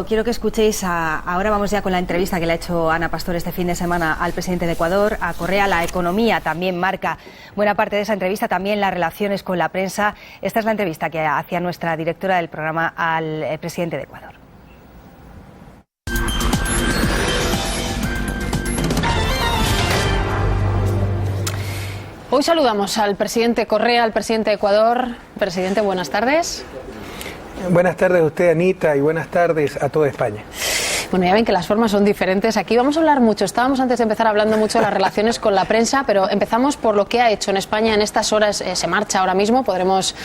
quiero que escuchéis, ahora vamos ya con la entrevista que le ha hecho Ana Pastor este fin de semana al presidente de Ecuador, a Correa. La economía también marca buena parte de esa entrevista, también las relaciones con la prensa. Esta es la entrevista que hacía nuestra directora del programa al presidente de Ecuador. Hoy saludamos al presidente Correa, al presidente de Ecuador. Presidente, buenas tardes. Buenas tardes a usted, Anita, y buenas tardes a toda España. Bueno, ya ven que las formas son diferentes. Aquí vamos a hablar mucho. Estábamos antes de empezar hablando mucho de las relaciones con la prensa, pero empezamos por lo que ha hecho en España en estas horas. Se marcha ahora mismo. Podremos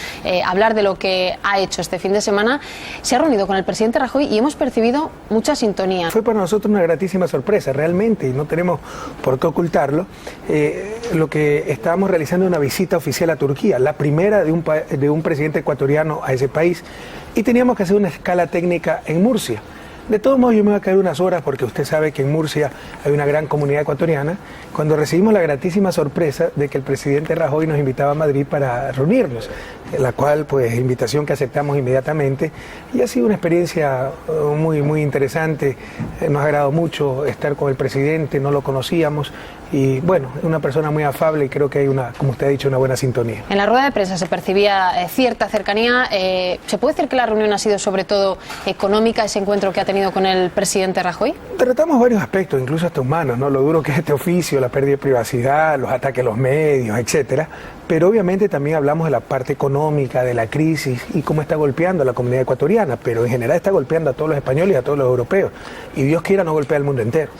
hablar de lo que ha hecho este fin de semana. Se ha reunido con el presidente Rajoy y hemos percibido mucha sintonía. Fue para nosotros una gratísima sorpresa, realmente, y no tenemos por qué ocultarlo. Lo que estábamos realizando una visita oficial a Turquía, la primera de un presidente ecuatoriano a ese país, y teníamos que hacer una escala técnica en Murcia. De todos modos, yo me voy a quedar unas horas porque usted sabe que en Murcia hay una gran comunidad ecuatoriana, cuando recibimos la gratísima sorpresa de que el presidente Rajoy nos invitaba a Madrid para reunirnos, la cual, pues, invitación que aceptamos inmediatamente, y ha sido una experiencia muy interesante. Nos ha agradado mucho estar con el presidente, no lo conocíamos, y bueno, es una persona muy afable y creo que hay como usted ha dicho, una buena sintonía. En la rueda de prensa se percibía cierta cercanía. ¿Se puede decir que la reunión ha sido sobre todo económica, ese encuentro que ha tenido con el presidente Rajoy? Tratamos varios aspectos, incluso hasta humanos, ¿no? Lo duro que es este oficio, la pérdida de privacidad, los ataques a los medios, etcétera. Pero obviamente también hablamos de la parte económica, de la crisis y cómo está golpeando a la comunidad ecuatoriana, pero en general está golpeando a todos los españoles y a todos los europeos. Y Dios quiera no golpea al mundo entero.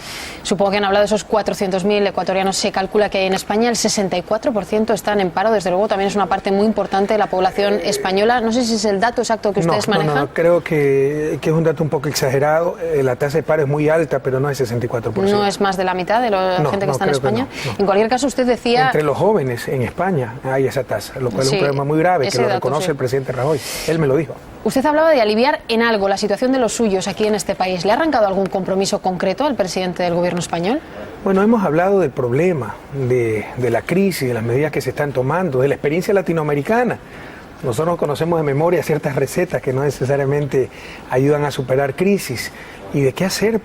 Supongo que han hablado de esos 400.000 ecuatorianos. Se calcula que en España el 64% están en paro. Desde luego también es una parte muy importante de la población española. No sé si es el dato exacto que ustedes manejan. No, creo que es un dato un poco exagerado. La tasa de paro es muy alta, pero no es 64%. ¿No es más de la mitad de la gente que está en España? No. En cualquier caso, usted decía... Entre los jóvenes en España hay esa tasa, lo cual es un problema muy grave, que lo reconoce el presidente Rajoy. Él me lo dijo. Usted hablaba de aliviar en algo la situación de los suyos aquí en este país. ¿Le ha arrancado algún compromiso concreto al presidente del gobierno español? Bueno, hemos hablado del problema, de la crisis, de las medidas que se están tomando, de la experiencia latinoamericana. Nosotros conocemos de memoria ciertas recetas que no necesariamente ayudan a superar crisis. Y de qué hacer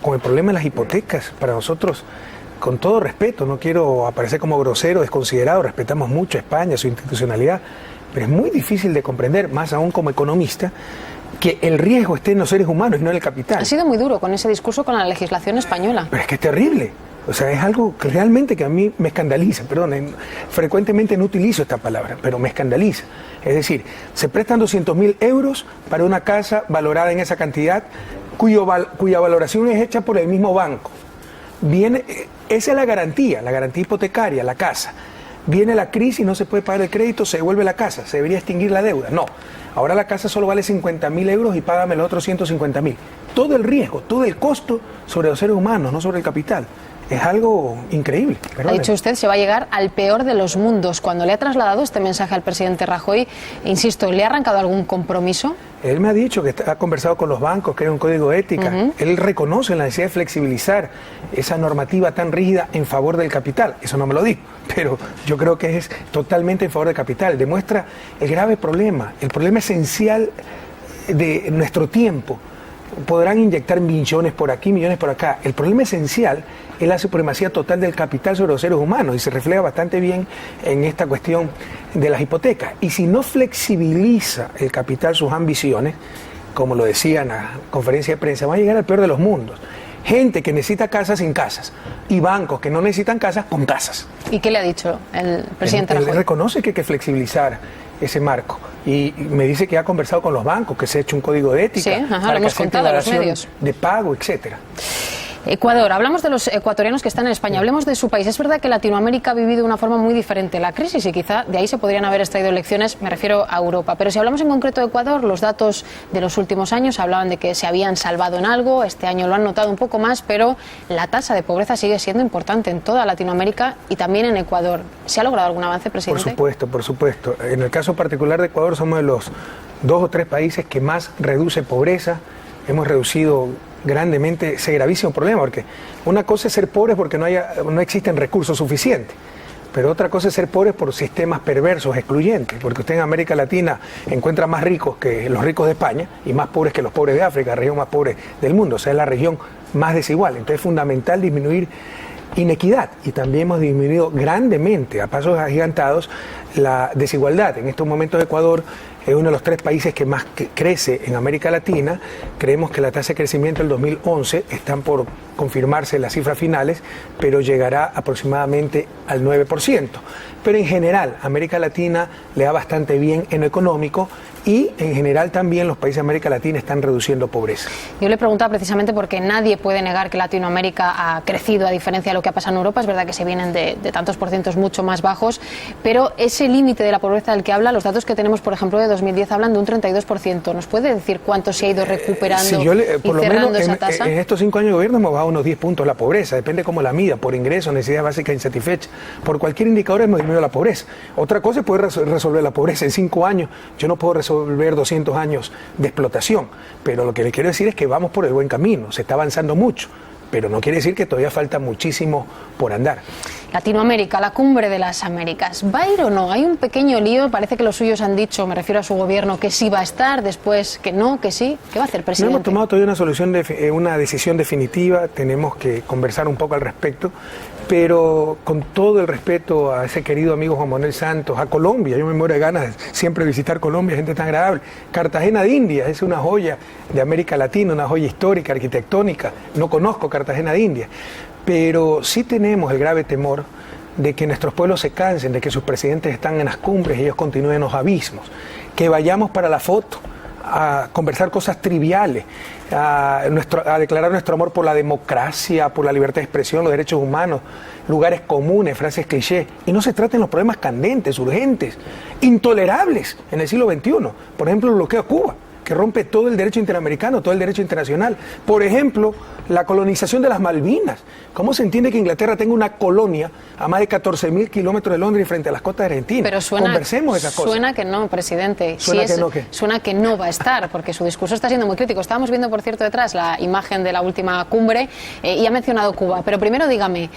con el problema de las hipotecas. Para nosotros, con todo respeto, no quiero aparecer como grosero, desconsiderado, respetamos mucho a España, su institucionalidad, pero es muy difícil de comprender, más aún como economista, que el riesgo esté en los seres humanos y no en el capital. Ha sido muy duro con ese discurso con la legislación española. Pero es que es terrible. O sea, es algo que realmente que a mí me escandaliza. Perdón, frecuentemente no utilizo esta palabra, pero me escandaliza. Es decir, se prestan 200.000 euros para una casa valorada en esa cantidad, cuya valoración es hecha por el mismo banco. Esa es la garantía hipotecaria, la casa. Viene la crisis, no se puede pagar el crédito, se devuelve la casa, se debería extinguir la deuda. No, ahora la casa solo vale 50.000 euros y págame los otros 150.000. Todo el riesgo, todo el costo sobre los seres humanos, no sobre el capital. Es algo increíble. Ha dicho usted, se va a llegar al peor de los mundos. Cuando le ha trasladado este mensaje al presidente Rajoy, insisto, ¿le ha arrancado algún compromiso? Él me ha dicho que ha conversado con los bancos, que hay un código de ética. Él reconoce la necesidad de flexibilizar esa normativa tan rígida en favor del capital. Eso no me lo dijo, pero yo creo que es totalmente en favor del capital. Demuestra el grave problema, el problema esencial de nuestro tiempo. Podrán inyectar millones por aquí, millones por acá. El problema esencial es la supremacía total del capital sobre los seres humanos y se refleja bastante bien en esta cuestión de las hipotecas. Y si no flexibiliza el capital sus ambiciones, como lo decía en la conferencia de prensa, va a llegar al peor de los mundos. Gente que necesita casas sin casas y bancos que no necesitan casas con casas. ¿Y qué le ha dicho el presidente Rajoy? Él reconoce que hay que flexibilizar ese marco y me dice que ha conversado con los bancos, que se ha hecho un código de ética para que acepten la dación de pago, etcétera. Ecuador, hablamos de los ecuatorianos que están en España, hablemos de su país. Es verdad que Latinoamérica ha vivido de una forma muy diferente la crisis y quizá de ahí se podrían haber extraído lecciones, me refiero a Europa. Pero si hablamos en concreto de Ecuador, los datos de los últimos años hablaban de que se habían salvado en algo, este año lo han notado un poco más, pero la tasa de pobreza sigue siendo importante en toda Latinoamérica y también en Ecuador. ¿Se ha logrado algún avance, presidente? Por supuesto. En el caso particular de Ecuador somos de los 2 o 3 países que más reduce pobreza. Hemos reducido grandemente ese gravísimo problema, porque una cosa es ser pobre porque no existen recursos suficientes, pero otra cosa es ser pobres por sistemas perversos, excluyentes, porque usted en América Latina encuentra más ricos que los ricos de España y más pobres que los pobres de África, la región más pobre del mundo, o sea, es la región más desigual. Entonces es fundamental disminuir inequidad, y también hemos disminuido grandemente, a pasos agigantados, la desigualdad. En estos momentos Ecuador es uno de los 3 países que más crece en América Latina. Creemos que la tasa de crecimiento del 2011, están por confirmarse las cifras finales, pero llegará aproximadamente al 9%. Pero en general, América Latina le va bastante bien en lo económico, y en general también los países de América Latina están reduciendo pobreza. Yo le preguntaba precisamente porque nadie puede negar que Latinoamérica ha crecido a diferencia de lo que ha pasado en Europa. Es verdad que se vienen de tantos porcientos mucho más bajos, pero ese límite de la pobreza del que habla, los datos que tenemos, por ejemplo, de 2010 hablan de un 32%. ¿Nos puede decir cuánto se ha ido recuperando por y lo cerrando menos esa tasa? En estos 5 años de gobierno hemos bajado unos 10 puntos la pobreza, depende cómo la mida, por ingresos, necesidades básicas insatisfechas. Por cualquier indicador hemos disminuido la pobreza. Otra cosa es poder resolver la pobreza en 5 años. Yo no puedo resolver 200 años de explotación, pero lo que le quiero decir es que vamos por el buen camino, se está avanzando mucho, pero no quiere decir que todavía falta muchísimo por andar. Latinoamérica, la cumbre de las Américas, ¿va a ir o no? Hay un pequeño lío, parece que los suyos han dicho, me refiero a su gobierno, que sí va a estar, después que no, que sí. ¿Qué va a hacer, presidente? No hemos tomado todavía una decisión definitiva, tenemos que conversar un poco al respecto, pero con todo el respeto a ese querido amigo Juan Manuel Santos, a Colombia, yo me muero de ganas de siempre visitar Colombia, gente tan agradable. Cartagena de Indias es una joya de América Latina, una joya histórica, arquitectónica. No conozco Cartagena de Indias, pero sí tenemos el grave temor de que nuestros pueblos se cansen, de que sus presidentes están en las cumbres y ellos continúen en los abismos, que vayamos para la foto, a conversar cosas triviales, a declarar nuestro amor por la democracia, por la libertad de expresión, los derechos humanos, lugares comunes, frases cliché, y no se traten los problemas candentes, urgentes, intolerables en el siglo XXI. Por ejemplo, el bloqueo a Cuba, que rompe todo el derecho interamericano, todo el derecho internacional. Por ejemplo, la colonización de las Malvinas. ¿Cómo se entiende que Inglaterra tenga una colonia a más de 14.000 kilómetros de Londres y frente a las costas de Argentina? Pero conversemos esas cosas. Suena que no, presidente. ¿Suena que no qué? Suena que no va a estar, porque su discurso está siendo muy crítico. Estábamos viendo, por cierto, detrás la imagen de la última cumbre y ha mencionado Cuba. Pero primero dígame,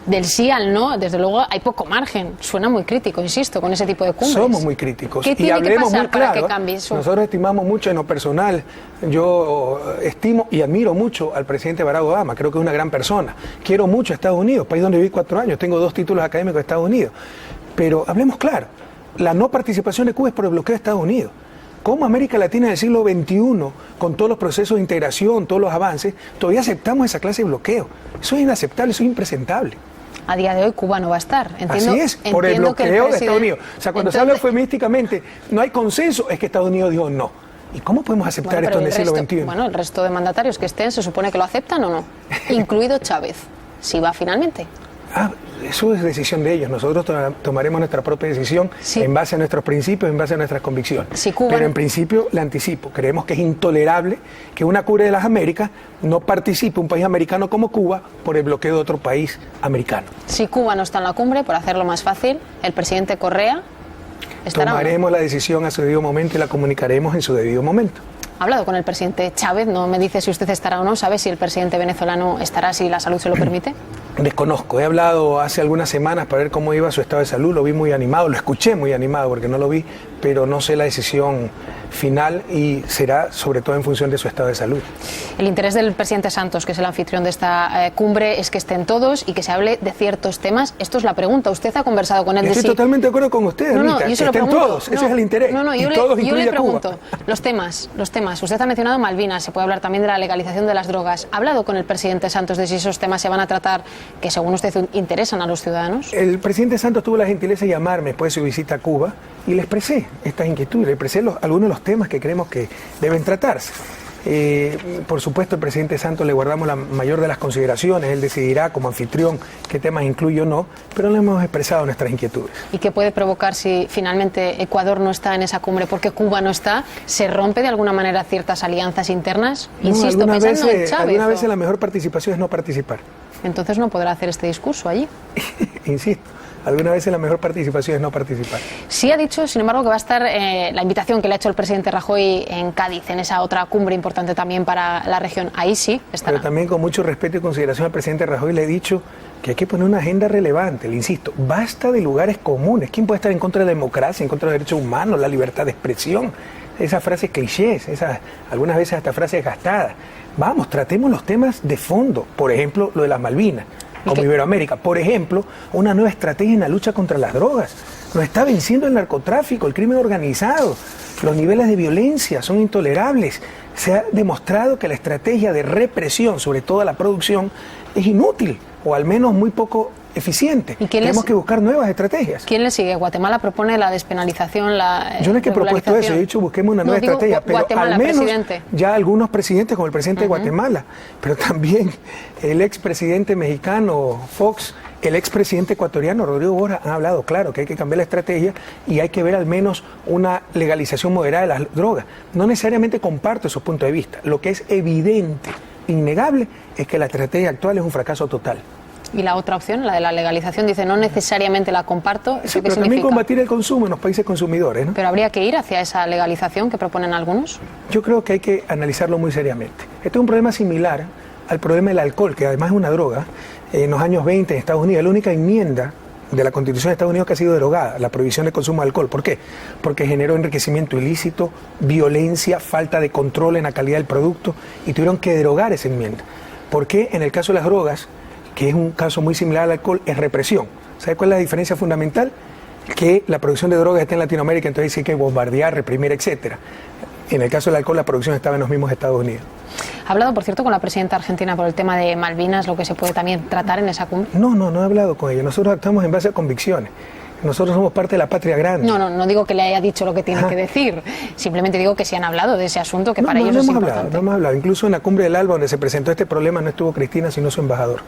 del sí al no, desde luego hay poco margen. Suena muy crítico, insisto, con ese tipo de cumbres. Somos muy críticos. ¿Qué tiene que pasar para que cambie eso? Nosotros estimamos mucho en lo personal. Yo estimo y admiro mucho al presidente Barack Obama. Creo que es una gran persona. Quiero mucho a Estados Unidos, país donde viví 4 años. Tengo 2 títulos académicos de Estados Unidos. Pero hablemos claro. La no participación de Cuba es por el bloqueo de Estados Unidos. ¿Cómo América Latina del siglo XXI, con todos los procesos de integración, todos los avances, todavía aceptamos esa clase de bloqueo? Eso es inaceptable, eso es impresentable. A día de hoy Cuba no va a estar. Así es, por el bloqueo de Estados Unidos. O sea, cuando se habla eufemísticamente, no hay consenso, es que Estados Unidos dijo no. ¿Y cómo podemos aceptar esto en el siglo XXI? Bueno, el resto de mandatarios que estén, ¿se supone que lo aceptan o no? Incluido Chávez, si va finalmente. Eso es decisión de ellos. Nosotros tomaremos nuestra propia decisión en base a nuestros principios, en base a nuestras convicciones. Pero en principio le anticipo, creemos que es intolerable que una cumbre de las Américas no participe un país americano como Cuba por el bloqueo de otro país americano. Si Cuba no está en la cumbre, por hacerlo más fácil, el presidente Correa estará. Tomaremos la decisión a su debido momento y la comunicaremos en su debido momento. Ha hablado con el presidente Chávez, no me dice si usted estará o no, ¿sabe si el presidente venezolano estará, si la salud se lo permite? Desconozco, he hablado hace algunas semanas para ver cómo iba su estado de salud, lo vi muy animado, lo escuché muy animado porque no lo vi, pero no sé la decisión final y será sobre todo en función de su estado de salud. El interés del presidente Santos, que es el anfitrión de esta cumbre, es que estén todos y que se hable de ciertos temas. Esto es la pregunta, ¿usted ha conversado con él? Estoy totalmente de acuerdo con usted, Anita, yo se lo estén pregunto. todos, ese es el interés, yo le pregunto, los temas, usted ha mencionado Malvinas, se puede hablar también de la legalización de las drogas. ¿Ha hablado con el presidente Santos de si esos temas se van a tratar, que según usted interesan a los ciudadanos? El presidente Santos tuvo la gentileza de llamarme después de su visita a Cuba y le expresé estas inquietudes, le expresé algunos de los temas que creemos que deben tratarse. Por supuesto, el presidente Santos le guardamos la mayor de las consideraciones, él decidirá como anfitrión qué temas incluye o no, pero le hemos expresado nuestras inquietudes. ¿Y qué puede provocar si finalmente Ecuador no está en esa cumbre porque Cuba no está? ¿Se rompe de alguna manera ciertas alianzas internas? Insisto, pensando en Chávez. Algunas veces la mejor participación es no participar. Entonces no podrá hacer este discurso allí. Insisto, Algunas veces la mejor participación es no participar. Sí ha dicho, sin embargo, que va a estar la invitación que le ha hecho el presidente Rajoy en Cádiz, en esa otra cumbre importante también para la región. Ahí sí estará. Pero también con mucho respeto y consideración al presidente Rajoy le he dicho que hay que poner una agenda relevante. Le insisto, basta de lugares comunes. ¿Quién puede estar en contra de la democracia, en contra de los derechos humanos, la libertad de expresión? Esas frases clichés, esas algunas veces hasta frases gastadas. Vamos, tratemos los temas de fondo. Por ejemplo, lo de las Malvinas, como Iberoamérica. Por ejemplo, una nueva estrategia en la lucha contra las drogas. Nos está venciendo el narcotráfico, el crimen organizado. Los niveles de violencia son intolerables. Se ha demostrado que la estrategia de represión, sobre todo la producción, es inútil o al menos muy poco eficiente. Tenemos que buscar nuevas estrategias. ¿Quién le sigue? Guatemala propone la despenalización, la Yo no es que he propuesto eso, he dicho busquemos una nueva estrategia, pero Guatemala, al menos presidente. Ya algunos presidentes, como el presidente de Guatemala, pero también el expresidente mexicano Fox, el expresidente ecuatoriano Rodrigo Borja han hablado claro que hay que cambiar la estrategia y hay que ver al menos una legalización moderada de las drogas. No necesariamente comparto esos puntos de vista. Lo que es evidente, innegable, es que la estrategia actual es un fracaso total. Y la otra opción, la de la legalización, dice no necesariamente la comparto. Sí, pero también combatir el consumo en los países consumidores, ¿no? Pero habría que ir hacia esa legalización que proponen algunos. Yo creo que hay que analizarlo muy seriamente. Este es un problema similar al problema del alcohol, que además es una droga. En los años 20 en Estados Unidos, la única enmienda de la Constitución de Estados Unidos que ha sido derogada, la prohibición de consumo de alcohol. ¿Por qué? Porque generó enriquecimiento ilícito, violencia, falta de control en la calidad del producto y tuvieron que derogar esa enmienda. ¿Por qué? En el caso de las drogas, que es un caso muy similar al alcohol, es represión. ¿Sabe cuál es la diferencia fundamental? Que la producción de drogas está en Latinoamérica, entonces hay que bombardear, reprimir, etcétera. En el caso del alcohol, la producción estaba en los mismos Estados Unidos. ¿Ha hablado, por cierto, con la presidenta argentina por el tema de Malvinas, lo que se puede también tratar en esa cumbre? No he hablado con ella. Nosotros actuamos en base a convicciones. Nosotros somos parte de la patria grande. No digo que le haya dicho lo que tiene que decir. Simplemente digo que si han hablado de ese asunto, que para ellos es importante. No hemos hablado. Incluso en la cumbre del ALBA, donde se presentó este problema, no estuvo Cristina, sino su embajador.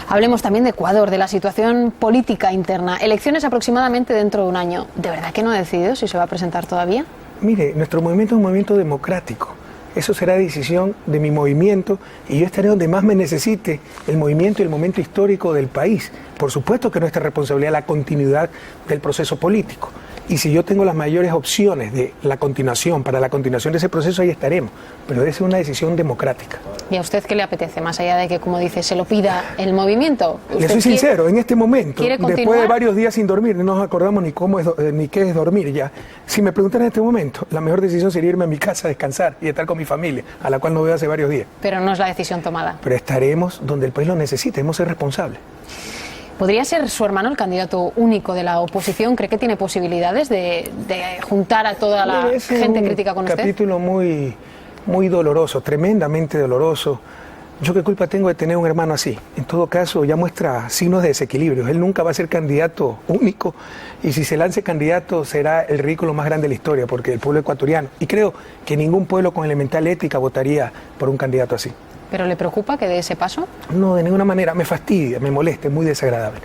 Hablemos también de Ecuador, de la situación política interna. Elecciones aproximadamente dentro de un año. ¿De verdad que no ha decidido si se va a presentar todavía? Mire, nuestro movimiento es un movimiento democrático. Eso será decisión de mi movimiento y yo estaré donde más me necesite el movimiento y el momento histórico del país. Por supuesto que nuestra responsabilidad es la continuidad del proceso político. Y si yo tengo las mayores opciones de la continuación, para la continuación de ese proceso, ahí estaremos. Pero debe ser una decisión democrática. ¿Y a usted qué le apetece? Más allá de que, como dice, se lo pida el movimiento. Le soy sincero, en este momento, después de varios días sin dormir, no nos acordamos ni qué es dormir ya. Si me preguntan en este momento, la mejor decisión sería irme a mi casa a descansar y estar con mi familia, a la cual no veo hace varios días. Pero no es la decisión tomada. Pero estaremos donde el país lo necesite, debemos ser responsables. ¿Podría ser su hermano el candidato único de la oposición? ¿Cree que tiene posibilidades de juntar a toda la gente crítica con usted? Es un capítulo muy doloroso, tremendamente doloroso. ¿Yo qué culpa tengo de tener un hermano así? En todo caso, ya muestra signos de desequilibrio. Él nunca va a ser candidato único y si se lance candidato será el ridículo más grande de la historia, porque el pueblo ecuatoriano, y creo que ningún pueblo con elemental ética votaría por un candidato así. ¿Pero le preocupa que dé ese paso? No, de ninguna manera. Me fastidia, me molesta, es muy desagradable.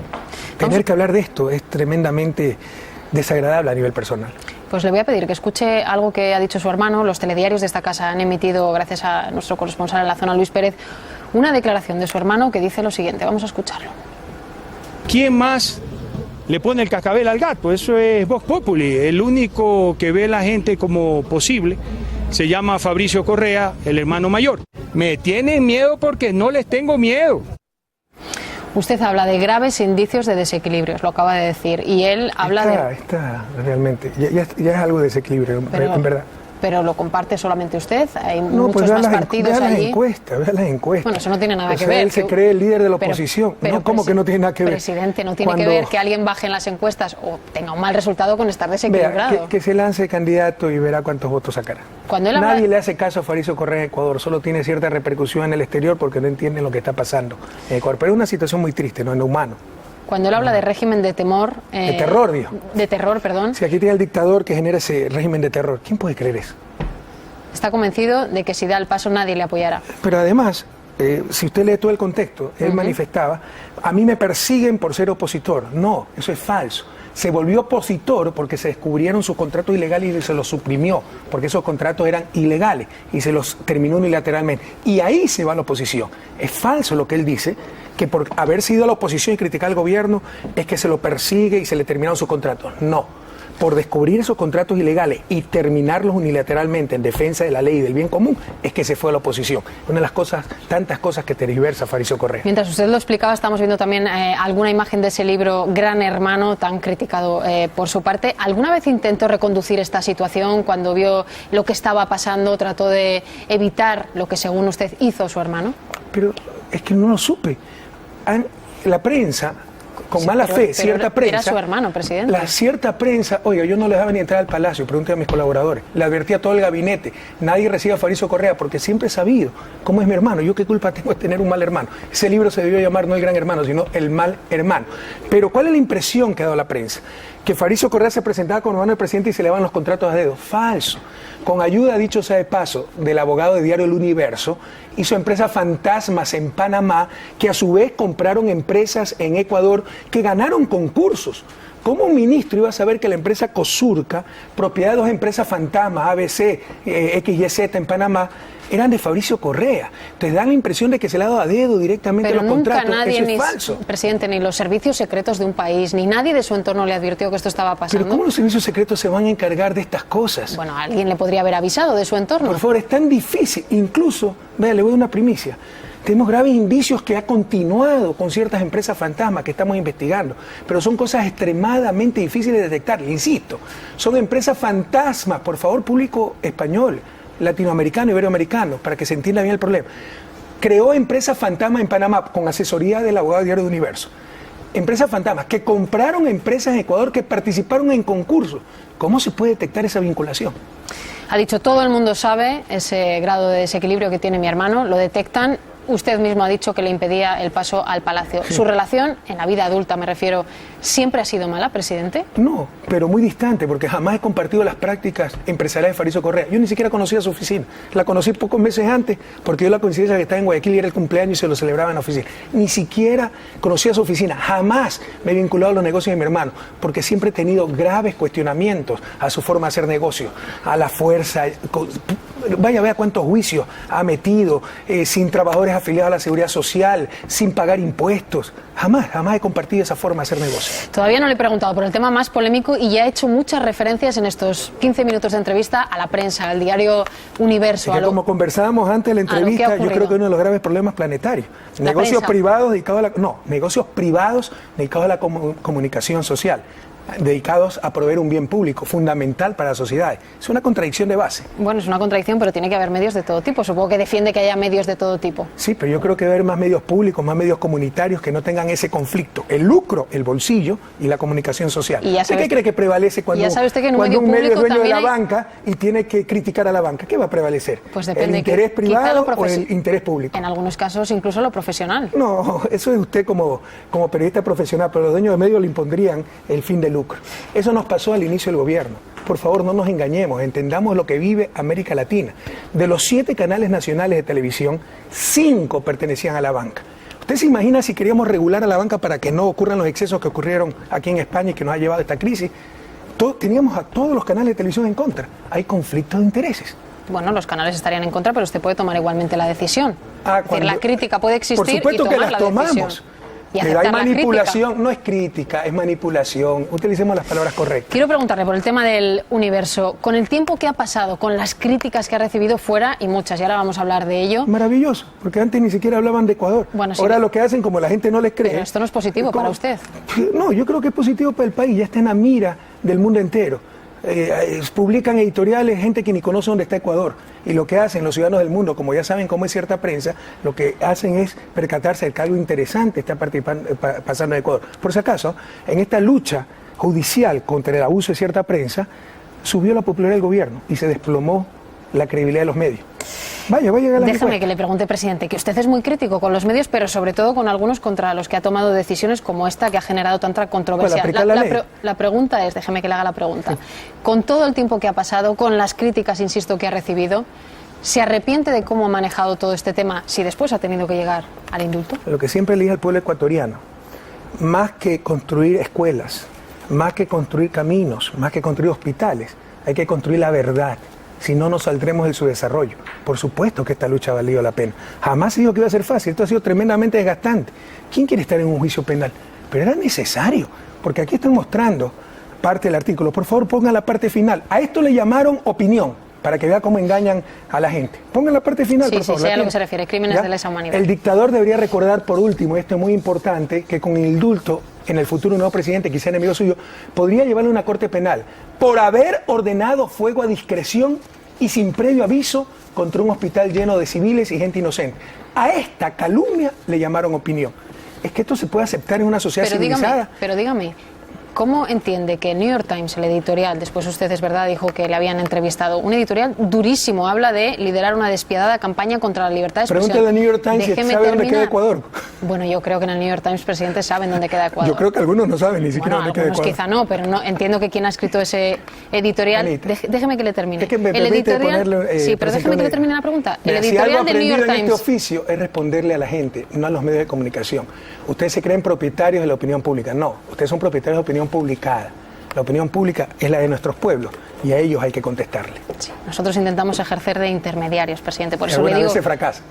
Tener que hablar de esto es tremendamente desagradable a nivel personal. Pues le voy a pedir que escuche algo que ha dicho su hermano. Los telediarios de esta casa han emitido, gracias a nuestro corresponsal en la zona, Luis Pérez, una declaración de su hermano que dice lo siguiente. Vamos a escucharlo. ¿Quién más le pone el cascabel al gato? Eso es Vox Populi. El único que ve a la gente como posible se llama Fabricio Correa, el hermano mayor. Me tienen miedo porque no les tengo miedo. Usted habla de graves indicios de desequilibrios, lo acaba de decir, y él habla Está realmente, ya es algo de desequilibrio, en verdad. Pero lo comparte solamente usted, hay muchos más partidos allí. Vea las encuestas. Bueno, eso no tiene nada que ver. Él se cree el líder de la oposición. No, ¿cómo que no tiene nada que ver? Presidente, no tiene que ver que alguien baje en las encuestas o tenga un mal resultado con estar desequilibrado. Vea, que se lance candidato y verá cuántos votos sacará. Nadie le hace caso a Fabricio Correa en Ecuador, solo tiene cierta repercusión en el exterior porque no entienden lo que está pasando en Ecuador. Pero es una situación muy triste, no es humano. Cuando él habla de régimen de temor... de terror, dijo. De terror, perdón. Si aquí tiene el dictador que genera ese régimen de terror, ¿quién puede creer eso? Está convencido de que si da el paso nadie le apoyará. Pero además, si usted lee todo el contexto, él manifestaba, a mí me persiguen por ser opositor. No, eso es falso. se volvió opositor porque se descubrieron sus contratos ilegales y se los suprimió, porque esos contratos eran ilegales y se los terminó unilateralmente. Y ahí se va la oposición. Es falso lo que él dice, que por haber sido la oposición y criticar al gobierno es que se lo persigue y se le terminaron sus contratos. No. Por descubrir esos contratos ilegales y terminarlos unilateralmente en defensa de la ley y del bien común, es que se fue a la oposición. Una de las cosas, tantas cosas que tergiversa Faricio Correa. Mientras usted lo explicaba, estamos viendo también alguna imagen de ese libro Gran Hermano, tan criticado por su parte. ¿Alguna vez intentó reconducir esta situación cuando vio lo que estaba pasando? ¿Trató de evitar lo que, según usted, hizo su hermano? Pero es que no lo supe. La prensa... con mala fe, cierta prensa... Era su hermano, presidente. La cierta prensa, oiga, yo no le dejaba ni entrar al palacio, pregúntale a mis colaboradores, le advertía a todo el gabinete, nadie recibe a Faricio Correa, porque siempre he sabido cómo es mi hermano, yo qué culpa tengo de tener un mal hermano. Ese libro se debió llamar no El Gran Hermano, sino El Mal Hermano. Pero ¿cuál es la impresión que ha dado la prensa? Que Faricio Correa se presentaba como hermano del presidente y se le van los contratos a dedo. Falso. Con ayuda, dicho sea de paso, del abogado de Diario El Universo, hizo empresas fantasmas en Panamá que a su vez compraron empresas en Ecuador que ganaron concursos. ¿Cómo un ministro iba a saber que la empresa Cosurca, propiedad de dos empresas fantasmas, ABC, XYZ en Panamá, eran de Faricio Correa? Te dan la impresión de que se le ha dado a dedo directamente los contratos. Pero nunca nadie, eso es falso. Presidente, ni los servicios secretos de un país, ni nadie de su entorno le advirtió que esto estaba pasando. Pero ¿cómo los servicios secretos se van a encargar de estas cosas? Bueno, alguien le podría haber avisado de su entorno. Por favor, es tan difícil. Incluso, vea, le voy a dar una primicia. Tenemos graves indicios que ha continuado con ciertas empresas fantasmas que estamos investigando, pero son cosas extremadamente difíciles de detectar. Le insisto, son empresas fantasmas, por favor, público español, latinoamericano, iberoamericano, para que se entienda bien el problema. Creó empresas fantasmas en Panamá con asesoría del abogado de Diario Universo. Empresas fantasmas que compraron empresas en Ecuador que participaron en concursos. ¿Cómo se puede detectar esa vinculación? Ha dicho, todo el mundo sabe ese grado de desequilibrio que tiene mi hermano, lo detectan. Usted mismo ha dicho que le impedía el paso al palacio. Sí. ¿Su relación, en la vida adulta me refiero, siempre ha sido mala, presidente? No, pero muy distante, porque jamás he compartido las prácticas empresariales de Faricio Correa. Yo ni siquiera conocía su oficina. La conocí pocos meses antes, porque yo la coincidencia que estaba en Guayaquil y era el cumpleaños y se lo celebraba en la oficina. Ni siquiera conocía su oficina. Jamás me he vinculado a los negocios de mi hermano, porque siempre he tenido graves cuestionamientos a su forma de hacer negocio, a la fuerza. Vaya cuántos juicios ha metido, sin trabajadores afiliados a la Seguridad Social, sin pagar impuestos. Jamás he compartido esa forma de hacer negocio. Todavía no le he preguntado por el tema más polémico y ya he hecho muchas referencias en estos 15 minutos de entrevista a la prensa, al Diario Universo. Como conversábamos antes de la entrevista, yo creo que uno de los graves problemas planetarios. Negocios privados dedicados a la comunicación social, dedicados a proveer un bien público fundamental para la sociedad. Es una contradicción de base. Bueno, es una contradicción, pero tiene que haber medios de todo tipo. Supongo que defiende que haya medios de todo tipo. Sí, pero yo creo que debe haber más medios públicos, más medios comunitarios que no tengan ese conflicto. El lucro, el bolsillo y la comunicación social. ¿Qué cree que prevalece cuando un medio es dueño de la banca y tiene que criticar a la banca? ¿Qué va a prevalecer? Pues depende. ¿El interés privado o el interés público? En algunos casos incluso lo profesional. No, eso es usted como periodista profesional, pero los dueños de medios le impondrían el fin de lucro. Eso nos pasó al inicio del gobierno. Por favor, no nos engañemos, entendamos lo que vive América Latina. De los 7 canales nacionales de televisión, 5 pertenecían a la banca. ¿Usted se imagina si queríamos regular a la banca para que no ocurran los excesos que ocurrieron aquí en España y que nos ha llevado a esta crisis? Teníamos a todos los canales de televisión en contra. Hay conflictos de intereses. Bueno, los canales estarían en contra, pero usted puede tomar igualmente la decisión. La crítica puede existir. Por supuesto y tomar que las tomamos. Decisión. Pero hay manipulación, no es crítica, es manipulación. Utilicemos las palabras correctas. Quiero preguntarle por el tema del Universo. Con el tiempo que ha pasado, con las críticas que ha recibido fuera, y muchas, y ahora vamos a hablar de ello. Maravilloso, porque antes ni siquiera hablaban de Ecuador. Bueno, sí, ahora lo que hacen, como la gente no les cree... Pero esto no es positivo para usted. No, yo creo que es positivo para el país, ya está en la mira del mundo entero. Publican editoriales gente que ni conoce dónde está Ecuador, y lo que hacen los ciudadanos del mundo, como ya saben cómo es cierta prensa, lo que hacen es percatarse de que algo interesante está pasando en Ecuador. Por si acaso, en esta lucha judicial contra el abuso de cierta prensa, subió la popularidad del gobierno y se desplomó la credibilidad de los medios. Vaya a la Déjame que le pregunte, presidente, que usted es muy crítico con los medios, pero sobre todo con algunos contra los que ha tomado decisiones como esta que ha generado tanta controversia. La pregunta es, déjeme que le haga la pregunta, sí. Con todo el tiempo que ha pasado, con las críticas, insisto, que ha recibido, ¿se arrepiente de cómo ha manejado todo este tema si después ha tenido que llegar al indulto? Lo que siempre le dije al pueblo ecuatoriano, más que construir escuelas, más que construir caminos, más que construir hospitales, hay que construir la verdad. Si no, nos saldremos de su desarrollo. Por supuesto que esta lucha ha valido la pena. Jamás se dijo que iba a ser fácil. Esto ha sido tremendamente desgastante. ¿Quién quiere estar en un juicio penal? Pero era necesario, porque aquí están mostrando parte del artículo. Por favor, pongan la parte final. A esto le llamaron opinión, para que vea cómo engañan a la gente. Pongan la parte final, por favor. Sí, sé a lo que se refiere, crímenes de lesa humanidad. El dictador debería recordar, por último, esto es muy importante, que con el indulto en el futuro nuevo presidente, quizá enemigo suyo, podría llevarle a una corte penal por haber ordenado fuego a discreción y sin previo aviso contra un hospital lleno de civiles y gente inocente. A esta calumnia le llamaron opinión. Es que esto se puede aceptar en una sociedad civilizada. Pero dígame, ¿cómo entiende que el New York Times, el editorial, después usted es verdad, dijo que le habían entrevistado, un editorial durísimo, habla de liderar una despiadada campaña contra la libertad de expresión? Pregúntale al New York Times si sabe dónde queda Ecuador. Bueno, yo creo que en el New York Times presidentes saben dónde queda Ecuador. Yo creo que algunos no saben ni siquiera dónde queda Ecuador. Quizá no, pero no, entiendo que quien ha escrito ese editorial... Déjeme que le termine. Es que me el editorial, sí, pero déjeme que le termine la pregunta. El editorial del New York Times... en este oficio es responderle a la gente, no a los medios de comunicación. Ustedes se creen propietarios de la opinión pública. No, ustedes son propietarios de opinión publicada. La opinión pública es la de nuestros pueblos y a ellos hay que contestarle. Sí, nosotros intentamos ejercer de intermediarios, presidente. Por eso le digo, vez se fracasa.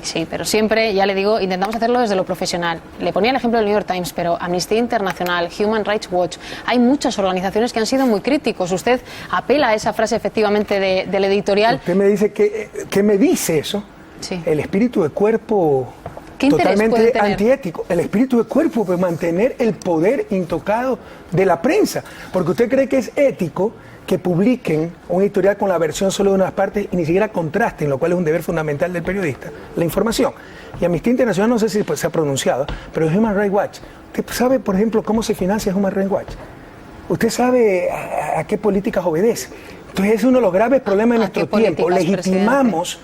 Sí, pero siempre, ya le digo, intentamos hacerlo desde lo profesional. Le ponía el ejemplo del New York Times, pero Amnistía Internacional, Human Rights Watch, hay muchas organizaciones que han sido muy críticos. Usted apela a esa frase efectivamente del editorial. Usted me dice ¿qué me dice eso? Sí. El espíritu de cuerpo... totalmente antiético. El espíritu de cuerpo puede mantener el poder intocado de la prensa. Porque usted cree que es ético que publiquen un editorial con la versión solo de unas partes y ni siquiera contrasten, lo cual es un deber fundamental del periodista, la información. Y Amnistía Internacional, no sé si se ha pronunciado, pero Human Rights Watch. ¿Usted sabe, por ejemplo, cómo se financia Human Rights Watch? ¿Usted sabe a qué políticas obedece? Entonces es uno de los graves problemas de nuestro tiempo. Legitimamos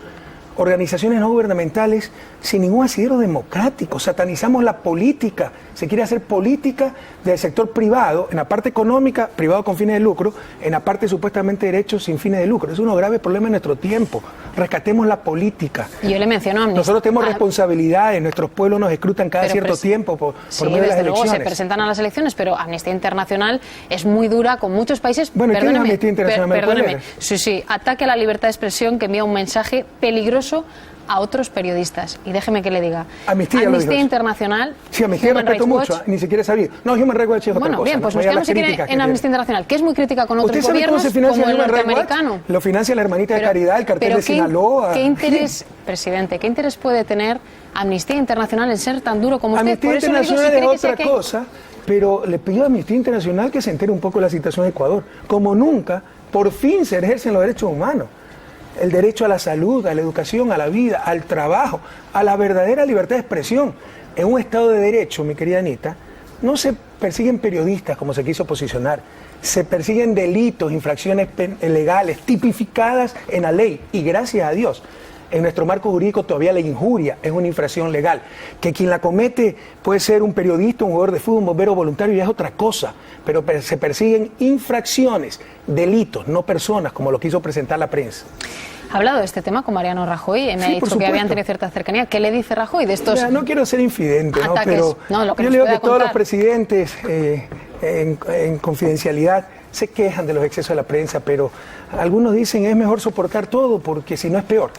organizaciones no gubernamentales sin ningún asidero democrático. Satanizamos la política. Se quiere hacer política del sector privado, en la parte económica, privado con fines de lucro, en la parte supuestamente derechos sin fines de lucro. Es uno de los graves problemas de nuestro tiempo. Rescatemos la política. Yo le menciono nosotros tenemos responsabilidades, nuestros pueblos nos escrutan cada cierto tiempo por medio de las elecciones. Luego se presentan a las elecciones, pero Amnistía Internacional es muy dura con muchos países. Bueno, ¿qué es Amnistía Internacional? Perdóneme. Sí, ataque a la libertad de expresión que envía un mensaje peligroso a otros periodistas. Y déjeme que le diga, Amnistía Internacional... Sí, Amnistía respeto mucho, ni siquiera sabía. No, Human Rights Watch es otra cosa. Bueno, bien, pues nos quedamos en Amnistía Internacional, que es muy crítica con otros gobiernos, como el norteamericano. Lo financia la hermanita de Caridad, el cartel de Sinaloa. ¿Qué interés, presidente, qué interés puede tener Amnistía Internacional en ser tan duro como usted? Amnistía Internacional es otra cosa, pero le pido a Amnistía Internacional que se entere un poco de la situación de Ecuador. Como nunca, por fin se ejercen los derechos humanos. El derecho a la salud, a la educación, a la vida, al trabajo, a la verdadera libertad de expresión. En un Estado de Derecho, mi querida Anita, no se persiguen periodistas como se quiso posicionar, se persiguen delitos, infracciones legales, tipificadas en la ley. Y gracias a Dios, en nuestro marco jurídico todavía la injuria es una infracción legal. Que quien la comete puede ser un periodista, un jugador de fútbol, un bombero voluntario, y es otra cosa. Pero se persiguen infracciones, delitos, no personas, como lo quiso presentar la prensa. ¿Ha hablado de este tema con Mariano Rajoy? Me ha dicho que habían tenido cierta cercanía. ¿Qué le dice Rajoy de estos no quiero ser infidente, ataques? Pero yo le digo que todos los presidentes en confidencialidad se quejan de los excesos de la prensa, pero algunos dicen es mejor soportar todo porque si no es peor.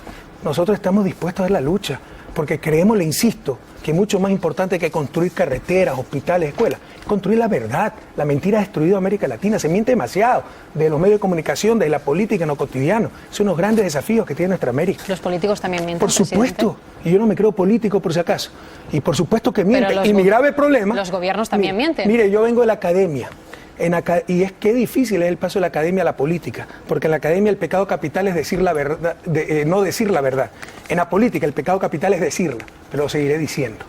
Nosotros estamos dispuestos a la lucha porque creemos, le insisto, que es mucho más importante que construir carreteras, hospitales, escuelas, construir la verdad. La mentira ha destruido a América Latina, se miente demasiado de los medios de comunicación, de la política en lo cotidiano. Son unos grandes desafíos que tiene nuestra América. Los políticos también mienten, por supuesto, y yo no me creo político por si acaso, y por supuesto que mienten, y mi grave problema... Los gobiernos también mienten. Mire, yo vengo de la academia, y es que difícil es el paso de la academia a la política, porque en la academia el pecado capital es decir la verdad, no decir la verdad. En la política el pecado capital es decirla, pero lo seguiré diciendo.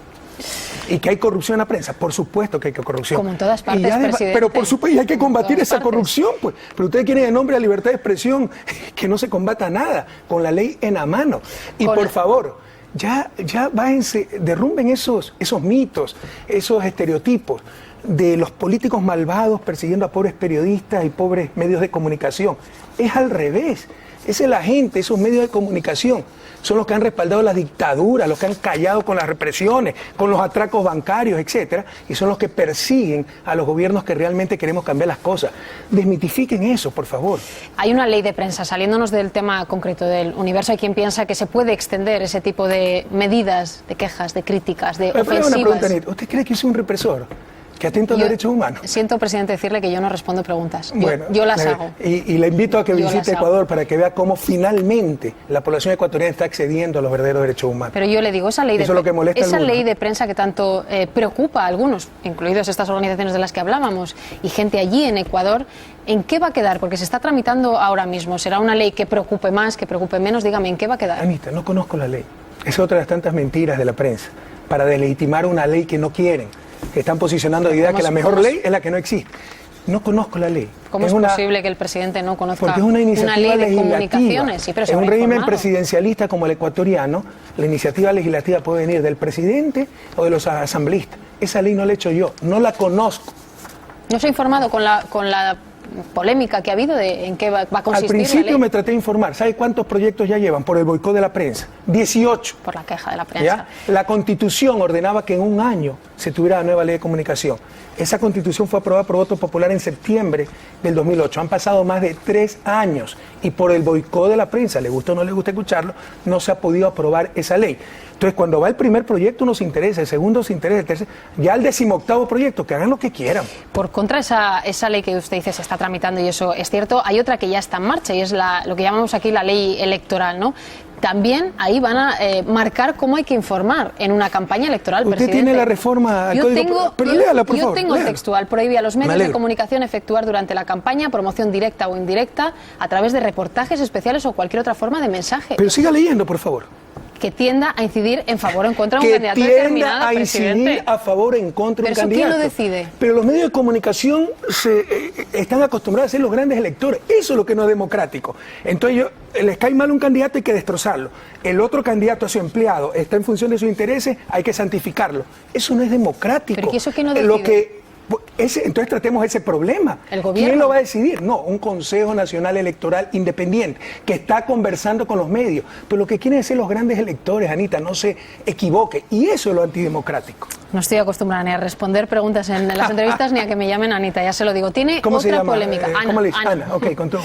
¿Y que hay corrupción en la prensa? Por supuesto que hay corrupción. Como en todas partes, presidente. Pero por supuesto, y hay que combatir esa corrupción, pues. Pero ustedes quieren en nombre de la libertad de expresión que no se combata nada, con la ley en la mano. Y por favor, ya váyanse, derrumben esos mitos, esos estereotipos de los políticos malvados persiguiendo a pobres periodistas y pobres medios de comunicación. Es al revés. Esa es la gente, esos medios de comunicación son los que han respaldado la dictadura, los que han callado con las represiones, con los atracos bancarios, etcétera, y son los que persiguen a los gobiernos que realmente queremos cambiar las cosas. Desmitifiquen eso, por favor. Hay una ley de prensa, saliéndonos del tema concreto del Universo, hay quien piensa que se puede extender ese tipo de medidas, de quejas, de críticas, de ofensivas. Una pregunta, Anita. ¿Usted cree que es un represor que atenta a los derechos humanos? Siento, presidente, decirle que yo no respondo preguntas. Bueno, yo las hago. Y le invito a que visite Ecuador para que vea cómo finalmente la población ecuatoriana está accediendo a los verdaderos derechos humanos. Pero yo le digo, esa ley de prensa que tanto preocupa a algunos, incluidos estas organizaciones de las que hablábamos, y gente allí en Ecuador, ¿en qué va a quedar? Porque se está tramitando ahora mismo. ¿Será una ley que preocupe más, que preocupe menos? Dígame, ¿en qué va a quedar? Anita, no conozco la ley. Es otra de las tantas mentiras de la prensa para deslegitimar una ley que no quieren. Que están posicionando la idea que la mejor ley es la que no existe. No conozco la ley. ¿Cómo es posible que el presidente no conozca porque es una iniciativa ley de comunicaciones? Sí, pero en un régimen presidencialista como el ecuatoriano, la iniciativa legislativa puede venir del presidente o de los asambleístas. Esa ley no la he hecho yo, no la conozco. No se ha informado con la polémica que ha habido de en qué va a consistir. Al principio me traté de informar. ¿Sabe cuántos proyectos ya llevan por el boicot de la prensa? 18. Por la queja de la prensa. ¿Ya? La Constitución ordenaba que en un año se tuviera la nueva ley de comunicación. Esa Constitución fue aprobada por voto popular en septiembre del 2008. Han pasado más de 3 años y por el boicot de la prensa, le gusta o no le gusta escucharlo, no se ha podido aprobar esa ley. Entonces, cuando va el primer proyecto uno se interesa, el segundo se interesa, el tercero, ya el 18º proyecto, que hagan lo que quieran. Por contra, esa ley que usted dice se está tramitando y eso es cierto, hay otra que ya está en marcha y es lo que llamamos aquí la ley electoral, ¿no? También ahí van a marcar cómo hay que informar en una campaña electoral, Usted presidente. Tiene la reforma al código, pero léala, por favor. Yo tengo el textual, prohíbe a los medios de comunicación efectuar durante la campaña promoción directa o indirecta a través de reportajes especiales o cualquier otra forma de mensaje. Pero siga leyendo, por favor. Que tienda a incidir en favor o en contra de un candidato determinado, a incidir a favor o en contra de un candidato. ¿Pero quién lo decide? Pero los medios de comunicación están acostumbrados a ser los grandes electores. Eso es lo que no es democrático. Entonces, les cae mal un candidato, hay que destrozarlo. El otro candidato, a su empleado, está en función de sus intereses, hay que santificarlo. Eso no es democrático. ¿Pero eso quién lo decide? Entonces tratemos ese problema. ¿El gobierno? ¿Quién lo va a decidir? No, un Consejo Nacional Electoral independiente que está conversando con los medios. Pero lo que quieren ser los grandes electores, Anita, no se equivoque. Y eso es lo antidemocrático. No estoy acostumbrada ni a responder preguntas en las entrevistas ni a que me llamen Anita, ya se lo digo. Tiene otra polémica. ¿Cómo le dice? Ana, ok, con todo.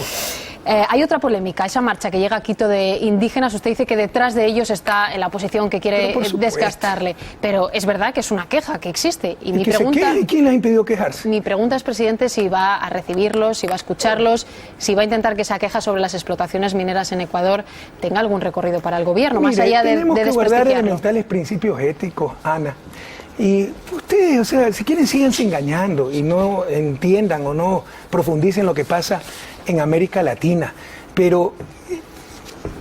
Hay otra polémica, esa marcha que llega a Quito de indígenas, usted dice que detrás de ellos está la oposición que quiere desgastarle, pero es verdad que es una queja que existe. Y mi pregunta, ¿quién les ha impedido quejarse? Mi pregunta es, presidente, si va a recibirlos, si va a escucharlos, si va a intentar que esa queja sobre las explotaciones mineras en Ecuador tenga algún recorrido para el gobierno, más allá de tenemos que guardar desprestigiarlo. elementales principios éticos, Ana. Y ustedes, o sea, si quieren, síganse engañando y no entiendan o no profundicen lo que pasa en América Latina. Pero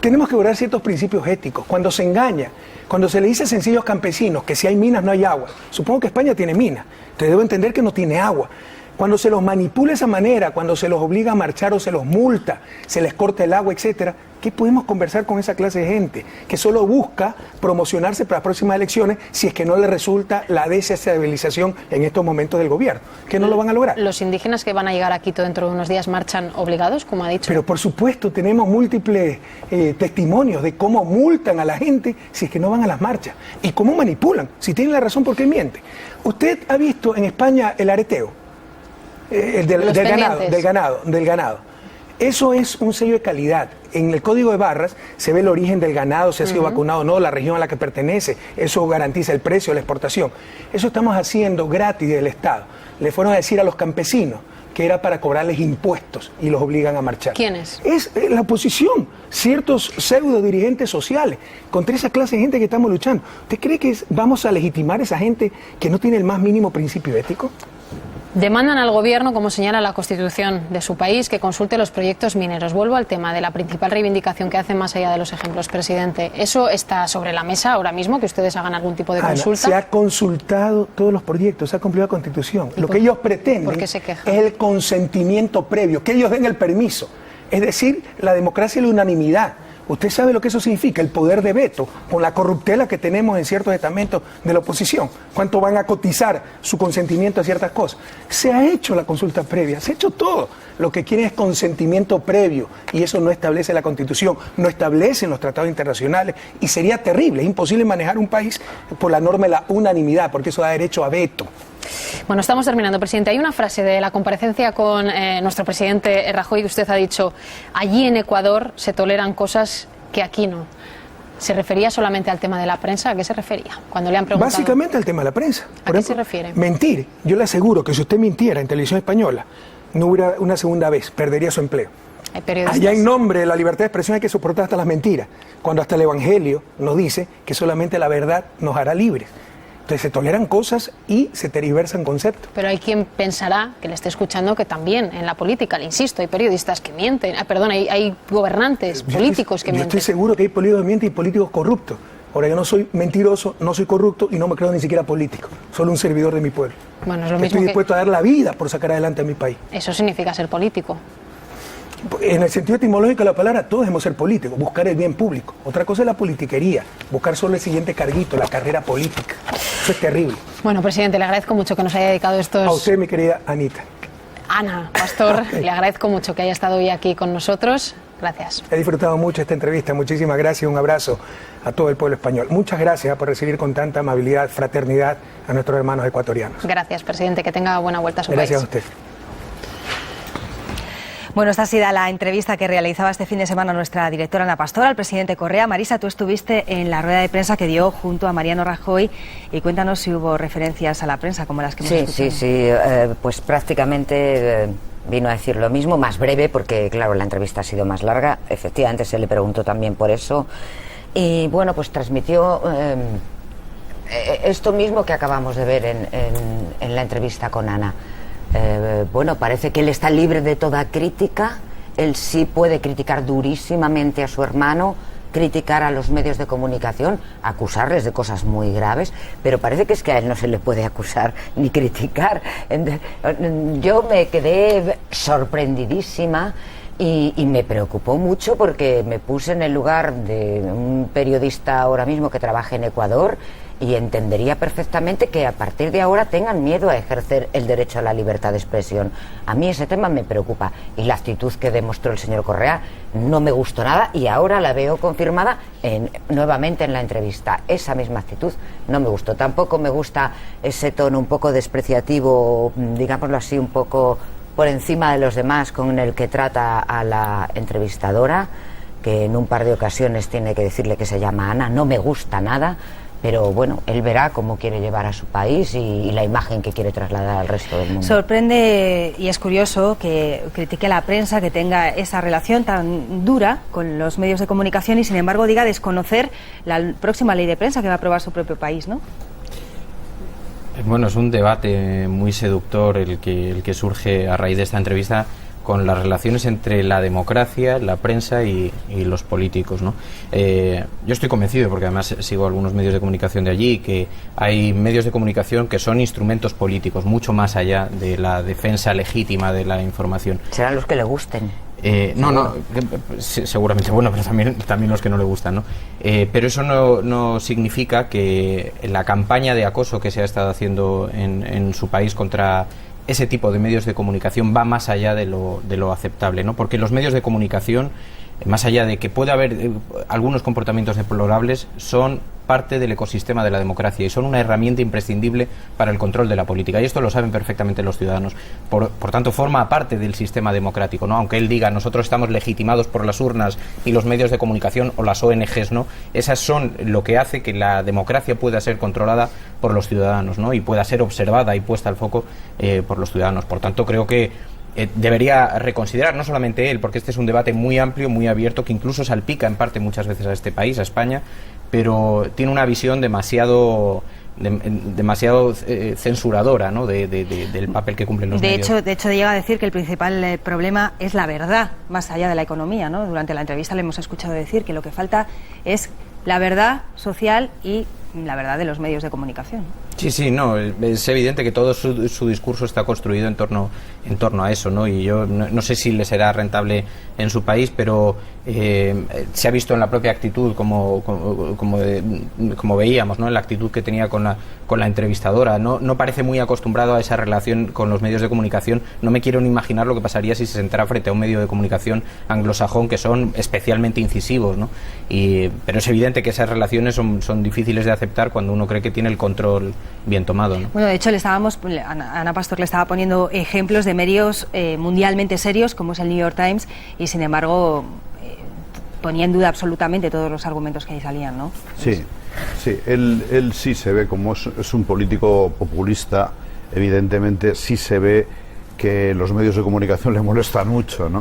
tenemos que guardar ciertos principios éticos. Cuando se engaña, cuando se le dice a sencillos campesinos que si hay minas no hay agua, supongo que España tiene minas, entonces debo entender que no tiene agua. Cuando se los manipula de esa manera, cuando se los obliga a marchar o se los multa, se les corta el agua, etcétera, ¿qué podemos conversar con esa clase de gente que solo busca promocionarse para las próximas elecciones si es que no le resulta la desestabilización en estos momentos del gobierno? ¿Que no lo van a lograr? ¿Los indígenas que van a llegar a Quito dentro de unos días marchan obligados, como ha dicho? Pero por supuesto, tenemos múltiples testimonios de cómo multan a la gente si es que no van a las marchas y cómo manipulan. Si tienen la razón, ¿por qué mienten? ¿Usted ha visto en España el areteo? Del ganado. Eso es un sello de calidad. En el código de barras se ve el origen del ganado, si ha sido vacunado o no, la región a la que pertenece. Eso garantiza el precio de la exportación. Eso estamos haciendo gratis del Estado. Le fueron a decir a los campesinos que era para cobrarles impuestos y los obligan a marchar. ¿Quiénes? Es la oposición, ciertos pseudo dirigentes sociales, contra esa clase de gente que estamos luchando. ¿Usted cree que vamos a legitimar a esa gente que no tiene el más mínimo principio ético? Demandan al gobierno, como señala la Constitución de su país, que consulte los proyectos mineros. Vuelvo al tema de la principal reivindicación que hacen más allá de los ejemplos, presidente. ¿Eso está sobre la mesa ahora mismo, que ustedes hagan algún tipo de consulta? Se ha consultado todos los proyectos, se ha cumplido la Constitución. Lo que ellos pretenden ¿por qué se quejan? Es el consentimiento previo, que ellos den el permiso. Es decir, la democracia y la unanimidad. Usted sabe lo que eso significa, el poder de veto, con la corruptela que tenemos en ciertos estamentos de la oposición. ¿Cuánto van a cotizar su consentimiento a ciertas cosas? Se ha hecho la consulta previa, se ha hecho todo. Lo que quieren es consentimiento previo, y eso no establece la Constitución, no establecen los tratados internacionales, y sería terrible, es imposible manejar un país por la norma de la unanimidad, porque eso da derecho a veto. Bueno, estamos terminando, presidente. Hay una frase de la comparecencia con nuestro presidente Rajoy que usted ha dicho: allí en Ecuador se toleran cosas que aquí no. ¿Se refería solamente al tema de la prensa? ¿A qué se refería cuando le han preguntado? Básicamente al tema de la prensa. ¿A qué se refiere? Mentir. Yo le aseguro que si usted mintiera en Televisión Española, no hubiera una segunda vez, perdería su empleo. Allá en nombre de la libertad de expresión hay que soportar hasta las mentiras, cuando hasta el Evangelio nos dice que solamente la verdad nos hará libres. Entonces se toleran cosas y se tergiversan conceptos. Pero hay quien pensará, que le esté escuchando, que también en la política, le insisto, hay periodistas que mienten, hay gobernantes políticos que mienten. Yo estoy seguro que hay políticos que mienten y políticos corruptos. Ahora, yo no soy mentiroso, no soy corrupto y no me creo ni siquiera político. Solo un servidor de mi pueblo. Bueno, es lo mismo. Estoy dispuesto a dar la vida por sacar adelante a mi país. Eso significa ser político. En el sentido etimológico de la palabra, todos debemos ser políticos, buscar el bien público. Otra cosa es la politiquería, buscar solo el siguiente carguito, la carrera política. Eso es terrible. Bueno, presidente, le agradezco mucho que nos haya dedicado estos... A usted, mi querida Anita. Ana Pastor, le agradezco mucho que haya estado hoy aquí con nosotros. Gracias. He disfrutado mucho esta entrevista, muchísimas gracias, un abrazo a todo el pueblo español. Muchas gracias por recibir con tanta amabilidad, fraternidad a nuestros hermanos ecuatorianos. Gracias, presidente, que tenga buena vuelta a su país. Gracias a usted. Bueno, esta ha sido la entrevista que realizaba este fin de semana nuestra directora Ana Pastor al presidente Correa. Marisa, tú estuviste en la rueda de prensa que dio junto a Mariano Rajoy y cuéntanos si hubo referencias a la prensa como las que hemos escuchado. Sí, pues prácticamente vino a decir lo mismo, más breve porque claro, la entrevista ha sido más larga, efectivamente se le preguntó también por eso y bueno, pues transmitió esto mismo que acabamos de ver en la entrevista con Ana. Bueno, parece que él está libre de toda crítica, él sí puede criticar durísimamente a su hermano, criticar a los medios de comunicación, acusarles de cosas muy graves, pero parece que es que a él no se le puede acusar ni criticar. Yo me quedé sorprendidísima y me preocupó mucho porque me puse en el lugar de un periodista ahora mismo que trabaja en Ecuador y entendería perfectamente que a partir de ahora tengan miedo a ejercer el derecho a la libertad de expresión. A mí ese tema me preocupa y la actitud que demostró el señor Correa no me gustó nada y ahora la veo confirmada nuevamente en la entrevista. Esa misma actitud no me gustó. Tampoco me gusta ese tono un poco despreciativo, digámoslo así, un poco por encima de los demás con el que trata a la entrevistadora, que en un par de ocasiones tiene que decirle que se llama Ana. No me gusta nada. Pero bueno, él verá cómo quiere llevar a su país y la imagen que quiere trasladar al resto del mundo. Sorprende y es curioso que critique a la prensa, que tenga esa relación tan dura con los medios de comunicación y sin embargo diga desconocer la próxima ley de prensa que va a aprobar su propio país, ¿no? Bueno, es un debate muy seductor el que surge a raíz de esta entrevista con las relaciones entre la democracia, la prensa y los políticos, ¿no? Yo estoy convencido, porque además sigo algunos medios de comunicación de allí, que hay medios de comunicación que son instrumentos políticos, mucho más allá de la defensa legítima de la información. Serán los que le gusten. Seguramente, bueno, pero también los que no le gustan, ¿no? Pero eso no significa que la campaña de acoso que se ha estado haciendo en su país contra ese tipo de medios de comunicación va más allá de lo aceptable, ¿no? Porque los medios de comunicación, más allá de que pueda haber algunos comportamientos deplorables, son parte del ecosistema de la democracia y son una herramienta imprescindible para el control de la política, y esto lo saben perfectamente los ciudadanos. Por tanto, forma parte del sistema democrático, ¿no? Aunque él diga, nosotros estamos legitimados por las urnas y los medios de comunicación o las ONGs, ¿no? Esas son lo que hace que la democracia pueda ser controlada por los ciudadanos, ¿no? Y pueda ser observada y puesta al foco por los ciudadanos. Por tanto, creo que debería reconsiderar, no solamente él, porque este es un debate muy amplio, muy abierto, que incluso salpica en parte muchas veces a este país, a España, pero tiene una visión demasiado censuradora, ¿no? del papel que cumplen los medios. De hecho, llega a decir que el principal problema es la verdad, más allá de la economía, ¿no? Durante la entrevista le hemos escuchado decir que lo que falta es la verdad social y la verdad de los medios de comunicación. Sí, no, es evidente que todo su discurso está construido en torno a eso, ¿no? Y yo no sé si le será rentable en su país, pero se ha visto en la propia actitud, como veíamos, ¿no? En la actitud que tenía con la entrevistadora. No parece muy acostumbrado a esa relación con los medios de comunicación. No me quiero ni imaginar lo que pasaría si se sentara frente a un medio de comunicación anglosajón, que son especialmente incisivos, ¿no? Pero es evidente que esas relaciones son difíciles de aceptar cuando uno cree que tiene el control bien tomado, ¿no? Bueno, de hecho, Ana Pastor le estaba poniendo ejemplos de medios mundialmente serios, como es el New York Times, y sin embargo ponía en duda absolutamente todos los argumentos que ahí salían, ¿no? Sí, él sí se ve como es un político populista, evidentemente sí se ve que los medios de comunicación le molestan mucho, ¿no?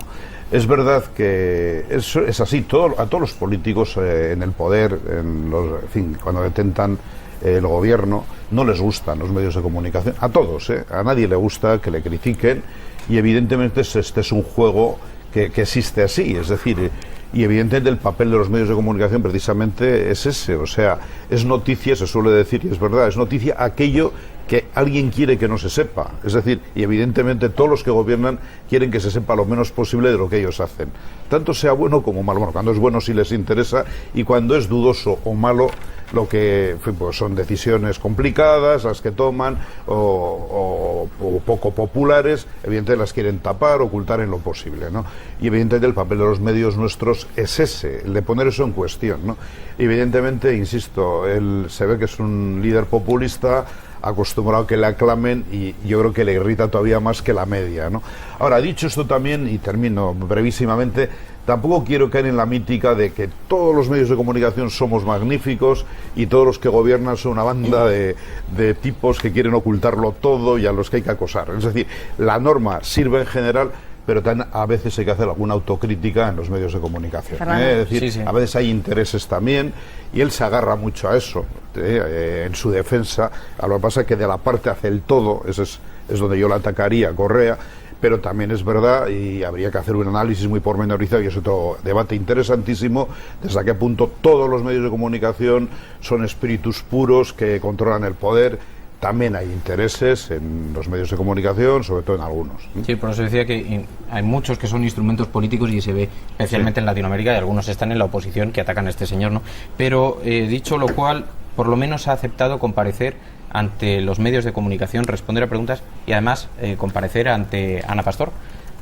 Es verdad que es así, a todos los políticos en el poder, en fin, cuando detentan el gobierno, no les gustan los medios de comunicación, a todos, a nadie le gusta que le critiquen, y evidentemente este es un juego que existe así, es decir, y evidentemente el papel de los medios de comunicación precisamente es ese, o sea, es noticia, se suele decir, y es verdad, es noticia aquello que alguien quiere que no se sepa, es decir, y evidentemente todos los que gobiernan quieren que se sepa lo menos posible de lo que ellos hacen, tanto sea bueno como malo. Bueno, cuando es bueno sí les interesa, y cuando es dudoso o malo, lo que pues son decisiones complicadas las que toman, o poco populares, evidentemente las quieren tapar, ocultar en lo posible, ¿no? Y evidentemente el papel de los medios nuestros es ese, el de poner eso en cuestión, ¿no? Y evidentemente, insisto, él se ve que es un líder populista acostumbrado a que le aclamen, y yo creo que le irrita todavía más que la media, ¿no? Ahora, dicho esto también, y termino brevísimamente, tampoco quiero caer en la mítica de que todos los medios de comunicación somos magníficos y todos los que gobiernan son una banda de tipos que quieren ocultarlo todo y a los que hay que acosar. Es decir, la norma sirve en general, pero también a veces hay que hacer alguna autocrítica en los medios de comunicación. Es decir, sí. A veces hay intereses también, y él se agarra mucho a eso, en su defensa. A lo que pasa es que de la parte hace el todo, ese es donde yo la atacaría a Correa, pero también es verdad, y habría que hacer un análisis muy pormenorizado, y es otro debate interesantísimo, desde qué punto todos los medios de comunicación son espíritus puros que controlan el poder. También hay intereses en los medios de comunicación, sobre todo en algunos. Sí, por eso decía que hay muchos que son instrumentos políticos, y se ve especialmente en Latinoamérica, y algunos están en la oposición que atacan a este señor, ¿no? Pero dicho lo cual, por lo menos ha aceptado comparecer ante los medios de comunicación, responder a preguntas, y además comparecer ante Ana Pastor,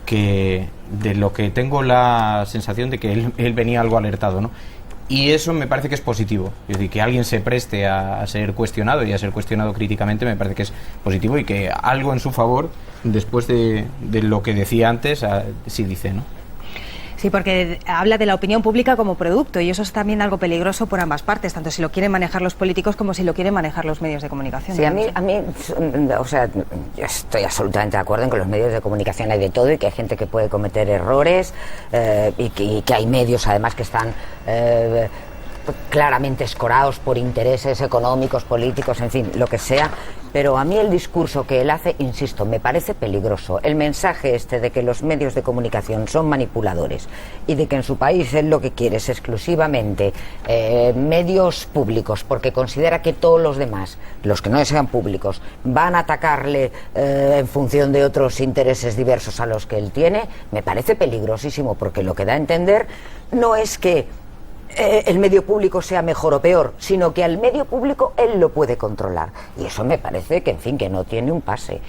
que de lo que tengo la sensación de que él venía algo alertado, ¿no? Y eso me parece que es positivo. Es decir, que alguien se preste a ser cuestionado, y a ser cuestionado críticamente, me parece que es positivo, y que algo en su favor, después de lo que decía antes, sí dice, ¿no? Sí, porque habla de la opinión pública como producto, y eso es también algo peligroso por ambas partes, tanto si lo quieren manejar los políticos como si lo quieren manejar los medios de comunicación. Sí, a mí, o sea, yo estoy absolutamente de acuerdo en que los medios de comunicación hay de todo, y que hay gente que puede cometer errores, y que hay medios además que están claramente escorados por intereses económicos, políticos, en fin, lo que sea. Pero a mí el discurso que él hace, insisto, me parece peligroso. El mensaje de que los medios de comunicación son manipuladores, y de que en su país él lo que quiere es exclusivamente medios públicos, porque considera que todos los demás, los que no sean públicos, van a atacarle en función de otros intereses diversos a los que él tiene, me parece peligrosísimo, porque lo que da a entender no es que el medio público sea mejor o peor, sino que al medio público él lo puede controlar, y eso me parece que, en fin, que no tiene un pase.